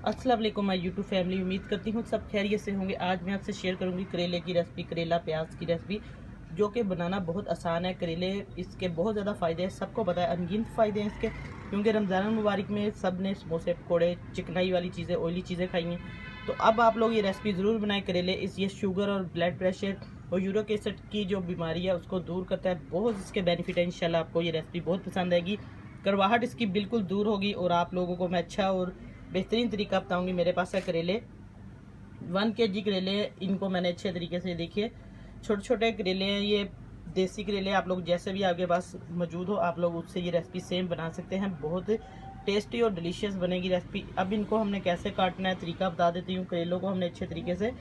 अस्सलाम वालेकुम my YouTube family. उम्मीद करती हूँ सब खैरियत से होंगे। आज मैं आपसे शेयर करूँगी करेले की रेसिपी, करेला प्याज की रेसिपी, जो कि बनाना बहुत आसान है। करेले इसके बहुत ज़्यादा फ़ायदे हैं, सबको पता है, अनगिनत फ़ायदे हैं इसके, क्योंकि रमज़ान मुबारक में सब ने समोसे पकौड़े चिकनाई वाली चीज़ें, ऑयली चीज़ें खाई हैं। तो अब आप लोग ये रेसिपी ज़रूर बनाएं। करेले ये शुगर और ब्लड प्रेशर और यूरिक एसिड की जो बीमारी है उसको दूर करता है। बहुत इसके बेनिफिट है। इंशाल्लाह आपको ये रेसिपी बहुत पसंद आएगी। करवाहट इसकी बिल्कुल दूर होगी और आप लोगों को मैं अच्छा और बेहतरीन तरीका बताऊंगी। मेरे पास है करेले 1 kg करेले। इनको मैंने अच्छे तरीके से, देखिए छोटे छोटे करेले हैं, ये देसी करेले। आप लोग जैसे भी आपके पास मौजूद हो आप लोग उससे ये रेसिपी सेम बना सकते हैं। बहुत टेस्टी और डिलीशियस बनेगी रेसिपी। अब इनको हमने कैसे काटना है तरीका बता देती हूँ। करेलों को हमने अच्छे तरीके से,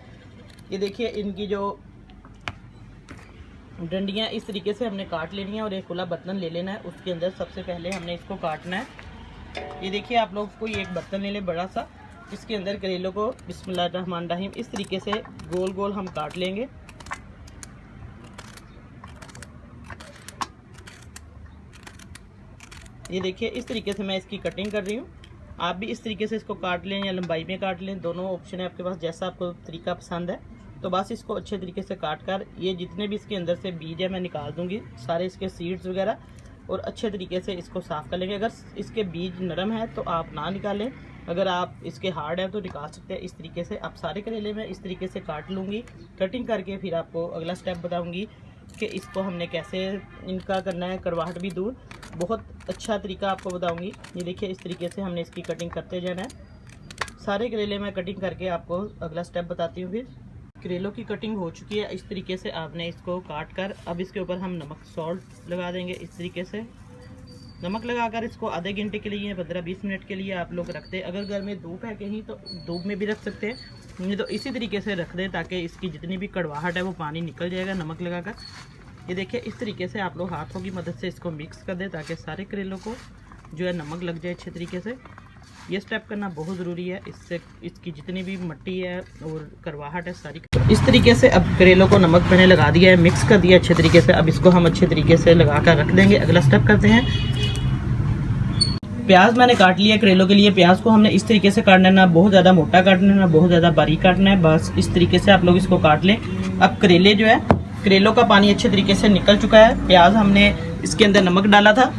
ये देखिए इनकी जो डंडियाँ इस तरीके से हमने काट लेनी है और एक खुला बर्तन ले लेना है। उसके अंदर सबसे पहले हमने इसको काटना है। ये देखिए आप लोग कोई एक बर्तन ले लें बड़ा सा, इसके अंदर करेलों को बिस्मिल्लाहिर्रहमानिर्रहीम इस तरीके से गोल गोल हम काट लेंगे। ये देखिए इस तरीके से मैं इसकी कटिंग कर रही हूँ। आप भी इस तरीके से इसको काट लें या लंबाई में काट लें, दोनों ऑप्शन है आपके पास, जैसा आपको तरीका पसंद है। तो बस इसको अच्छे तरीके से काट कर ये जितने भी इसके अंदर से बीज है मैं निकाल दूंगी, सारे इसके सीड्स वगैरह, और अच्छे तरीके से इसको साफ़ कर लेंगे। अगर इसके बीज नरम है तो आप ना निकालें, अगर आप इसके हार्ड है तो निकाल सकते हैं। इस तरीके से आप सारे करेले में इस तरीके से काट लूँगी। कटिंग करके फिर आपको अगला स्टेप बताऊँगी कि इसको हमने कैसे इनका करना है करवाहट भी दूर। बहुत अच्छा तरीका आपको बताऊँगी। ये देखिए इस तरीके से हमने इसकी कटिंग करते जाना है। सारे करेले मैं कटिंग करके आपको अगला स्टेप बताती हूँ। फिर करेलों की कटिंग हो चुकी है। इस तरीके से आपने इसको काट कर अब इसके ऊपर हम नमक सॉल्ट लगा देंगे। इस तरीके से नमक लगाकर इसको आधे घंटे के लिए 15-20 मिनट के लिए आप लोग रख दें। अगर घर में धूप है कहीं तो धूप में भी रख सकते हैं, नहीं तो इसी तरीके से रख दें ताकि इसकी जितनी भी कड़वाहट है वो पानी निकल जाएगा नमक लगाकर। ये देखिए इस तरीके से आप लोग हाथों की मदद से इसको मिक्स कर दें ताकि सारे करेलों को जो है नमक लग जाए अच्छे तरीके से। ये स्टेप करना बहुत ज़रूरी है, इससे इसकी जितनी भी मिट्टी है और करवाहट है सारी। इस तरीके से अब करेलों को नमक मैंने लगा दिया है, मिक्स कर दिया अच्छे तरीके से। अब इसको हम अच्छे तरीके से लगा कर रख देंगे। अगला स्टेप करते हैं। प्याज मैंने काट लिया करेलों के लिए। प्याज को हमने इस तरीके से काटना है, ना बहुत ज़्यादा मोटा काटना है ना बहुत ज़्यादा बारीक काटना है, बस इस तरीके से आप लोग इसको काट लें। अब करेले जो है, करेलों का पानी अच्छे तरीके से निकल चुका है। प्याज हमने इसके अंदर नमक डाला था,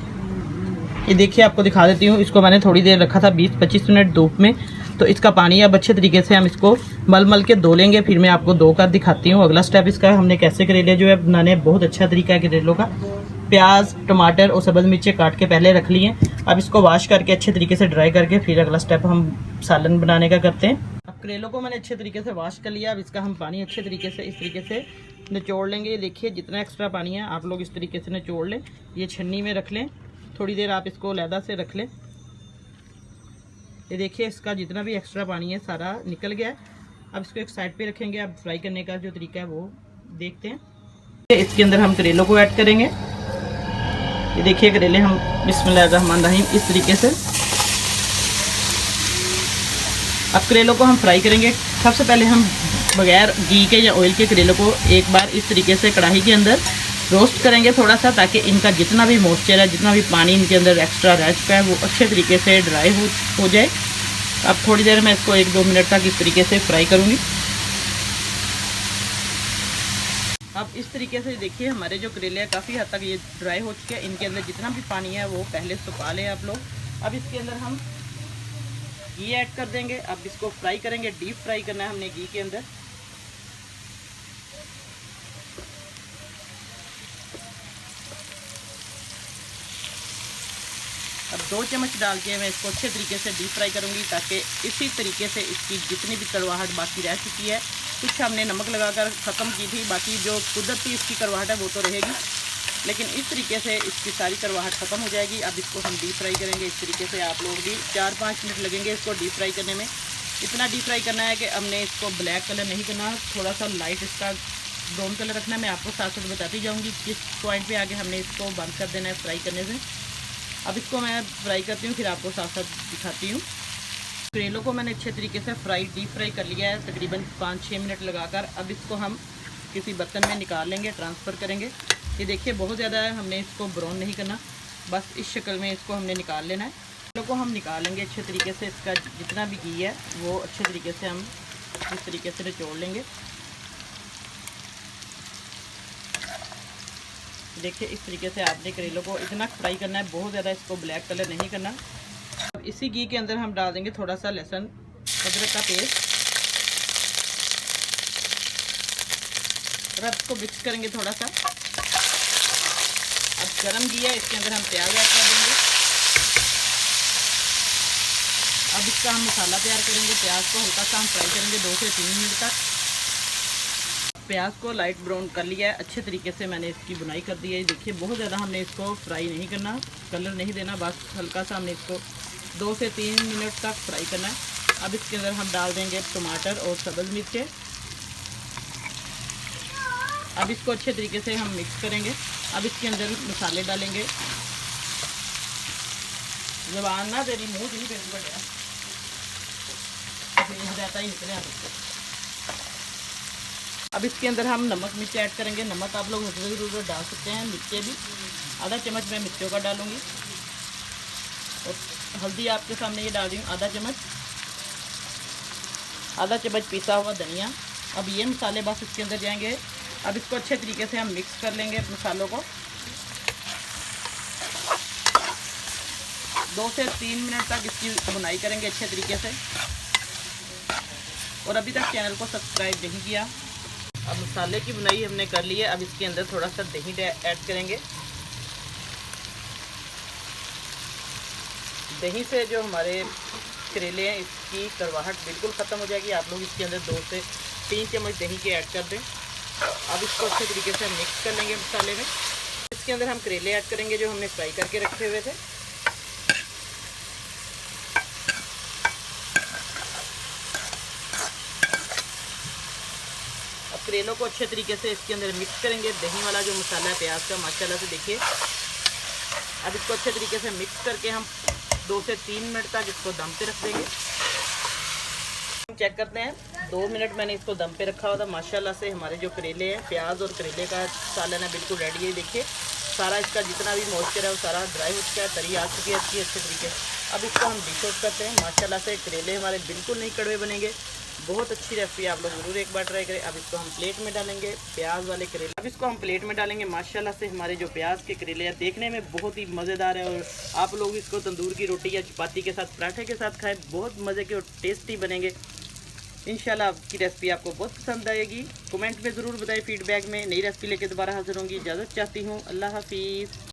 ये देखिए आपको दिखा देती हूँ। इसको मैंने थोड़ी देर रखा था 20-25 मिनट धूप में, तो इसका पानी अब अच्छे तरीके से हम इसको मल मल के धो लेंगे। फिर मैं आपको धो कर दिखाती हूँ अगला स्टेप इसका हमने कैसे करेले जो है बनाने। बहुत अच्छा तरीका है करेलों का। प्याज टमाटर और सब्ज़ मिर्चें काट के पहले रख लिए। अब इसको वॉश करके अच्छे तरीके से ड्राई करके फिर अगला स्टेप हम सालन बनाने का करते हैं। अब करेलों को मैंने अच्छे तरीके से वॉश कर लिया। अब इसका हम पानी अच्छे तरीके से इस तरीके से निचोड़ लेंगे। देखिए जितना एक्स्ट्रा पानी है आप लोग इस तरीके से निचोड़ लें, ये छन्नी में रख लें। थोड़ी देर आप इसको लहदा से रख लें। ये देखिए इसका जितना भी एक्स्ट्रा पानी है सारा निकल गया है। अब इसको एक साइड पे रखेंगे। अब फ्राई करने का जो तरीका है वो देखते हैं। इसके अंदर हम करेलों को ऐड करेंगे। ये देखिए करेले हम बिस्मिल्लाहिर्रहमानिर्रहीम इस तरीके से अब करेलों को हम फ्राई करेंगे। सबसे पहले हम बगैर घी के या ऑयल के करेलों को एक बार इस तरीके से कढ़ाई के अंदर रोस्ट करेंगे थोड़ा सा, ताकि इनका जितना भी मॉइस्चर है, जितना भी पानी इनके अंदर एक्स्ट्रा रह चुका है वो अच्छे तरीके से ड्राई हो जाए। अब थोड़ी देर मैं इसको 1-2 मिनट तक इस तरीके से फ्राई करूँगी। अब इस तरीके से देखिए हमारे जो करेले हैं काफ़ी हद तक ये ड्राई हो चुके हैं। इनके अंदर जितना भी पानी है वो पहले सुखा लें आप लोग। अब इसके अंदर हम घी ऐड कर देंगे। अब इसको फ्राई करेंगे, डीप फ्राई करना है हमने घी के अंदर। अब 2 चम्मच डाल के मैं इसको अच्छे तरीके से डीप फ्राई करूँगी, ताकि इसी तरीके से इसकी जितनी भी कड़वाहट बाकी रह चुकी है, कुछ हमने नमक लगाकर ख़त्म की थी, बाकी जो कुदरती इसकी कड़वाहट है वो तो रहेगी, लेकिन इस तरीके से इसकी सारी कड़वाहट ख़त्म हो जाएगी। अब इसको हम डीप फ्राई करेंगे इस तरीके से। आप लोग भी 4-5 मिनट लगेंगे इसको डीप फ्राई करने में। इतना डीप फ्राई करना है कि हमने इसको ब्लैक कलर नहीं करना, थोड़ा सा लाइट इसका ब्राउन कलर रखना है। मैं आपको साथ साथ बताती जाऊँगी किस पॉइंट पर आगे हमने इसको बंद कर देना है फ्राई करने से। अब इसको मैं फ्राई करती हूँ फिर आपको साथ साथ दिखाती हूँ। करेलों को मैंने अच्छे तरीके से डीप फ्राई कर लिया है तकरीबन 5-6 मिनट लगाकर। अब इसको हम किसी बर्तन में निकाल लेंगे, ट्रांसफ़र करेंगे। ये देखिए बहुत ज़्यादा है, हमने इसको ब्राउन नहीं करना, बस इस शक्ल में इसको हमने निकाल लेना है। करेले को हम निकालेंगे अच्छे तरीके से। इसका जितना भी घी है वो अच्छे तरीके से हम इस तरीके से निचोड़ लेंगे। देखिए इस तरीके से आपने करेलों को इतना फ्राई करना है, बहुत ज़्यादा इसको ब्लैक कलर नहीं करना। अब इसी घी के अंदर हम डाल देंगे थोड़ा सा लहसुन अदरक का पेस्ट और अब इसको मिक्स करेंगे थोड़ा सा। अब गरम घी है, इसके अंदर हम प्याज ऐड कर देंगे। अब इसका हम मसाला तैयार करेंगे। प्याज को हल्का सा हम फ्राई करेंगे 2 से 3 मिनट तक। प्याज को लाइट ब्राउन कर लिया है, अच्छे तरीके से मैंने इसकी बुनाई कर दी है। देखिए बहुत ज़्यादा हमने इसको फ्राई नहीं करना, कलर नहीं देना, बस हल्का सा हमने इसको 2 से 3 मिनट तक फ्राई करना है। अब इसके अंदर हम डाल देंगे टमाटर और सब्ज़ मिर्चें। अब इसको अच्छे तरीके से हम मिक्स करेंगे। अब इसके अंदर मसाले डालेंगे। ज़बान ना तेरी मुँह नहीं पेट बढ़िया रहता ही निकले। अब इसके अंदर हम नमक मिर्च ऐड करेंगे। नमक आप लोग ज़रूर डाल सकते हैं, मिर्चें भी आधा चम्मच मैं मिर्चों का डालूंगी। और हल्दी आपके सामने ये डाल रही हूँ आधा चम्मच पिसा हुआ धनिया। अब ये मसाले बस इसके अंदर जाएंगे। अब इसको अच्छे तरीके से हम मिक्स कर लेंगे मसालों को। 2 से 3 मिनट तक इसकी बुनाई करेंगे अच्छे तरीके से। और अभी तक चैनल को सब्सक्राइब नहीं किया। अब मसाले की बुनाई हमने कर ली है। अब इसके अंदर थोड़ा सा दही ऐड करेंगे। दही से जो हमारे करेले हैं इसकी करवाहट बिल्कुल ख़त्म हो जाएगी। आप लोग इसके अंदर 2 से 3 चम्मच दही के ऐड कर दें। अब इसको अच्छे तरीके से मिक्स कर लेंगे मसाले में। इसके अंदर हम करेले ऐड करेंगे जो हमने फ्राई करके रखे हुए थे। अब करेलों को अच्छे तरीके से इसके अंदर मिक्स करेंगे। दही वाला जो मसाला है प्याज का माशाल्लाह से देखिए। अब इसको अच्छे तरीके से मिक्स करके हम 2 से 3 मिनट तक इसको दम पे रख देंगे। चेक करते हैं, 2 मिनट मैंने इसको दम पे रखा हुआ था। माशाल्लाह से हमारे जो करेले हैं, प्याज और करेले का सालन है बिल्कुल रेडी है। देखिए सारा इसका जितना भी मॉइस्चर है वो सारा ड्राई हो चुका है, तरी आ चुकी है इसकी अच्छे तरीके से। अब इसको हम डिश आउट करते हैं। माशाल्लाह से करेले हमारे बिल्कुल नहीं कड़वे बनेंगे। बहुत अच्छी रेसिपी, आप लोग ज़रूर एक बार ट्राई करें। अब इसको हम प्लेट में डालेंगे, प्याज वाले करेले। अब इसको हम प्लेट में डालेंगे। माशाल्लाह से हमारे जो प्याज के करेले हैं देखने में बहुत ही मज़ेदार है। और आप लोग इसको तंदूर की रोटी या चपाती के साथ, पराठे के साथ खाएं, बहुत मज़े के और टेस्टी बनेंगे। इंशाल्लाह आपकी रेसिपी आपको बहुत पसंद आएगी। कमेंट में ज़रूर बताएं फीडबैक में। नई रेसिपी लेके दोबारा हाजिर होंगी। इजाज़त चाहती हूँ। अल्लाह हाफिज़।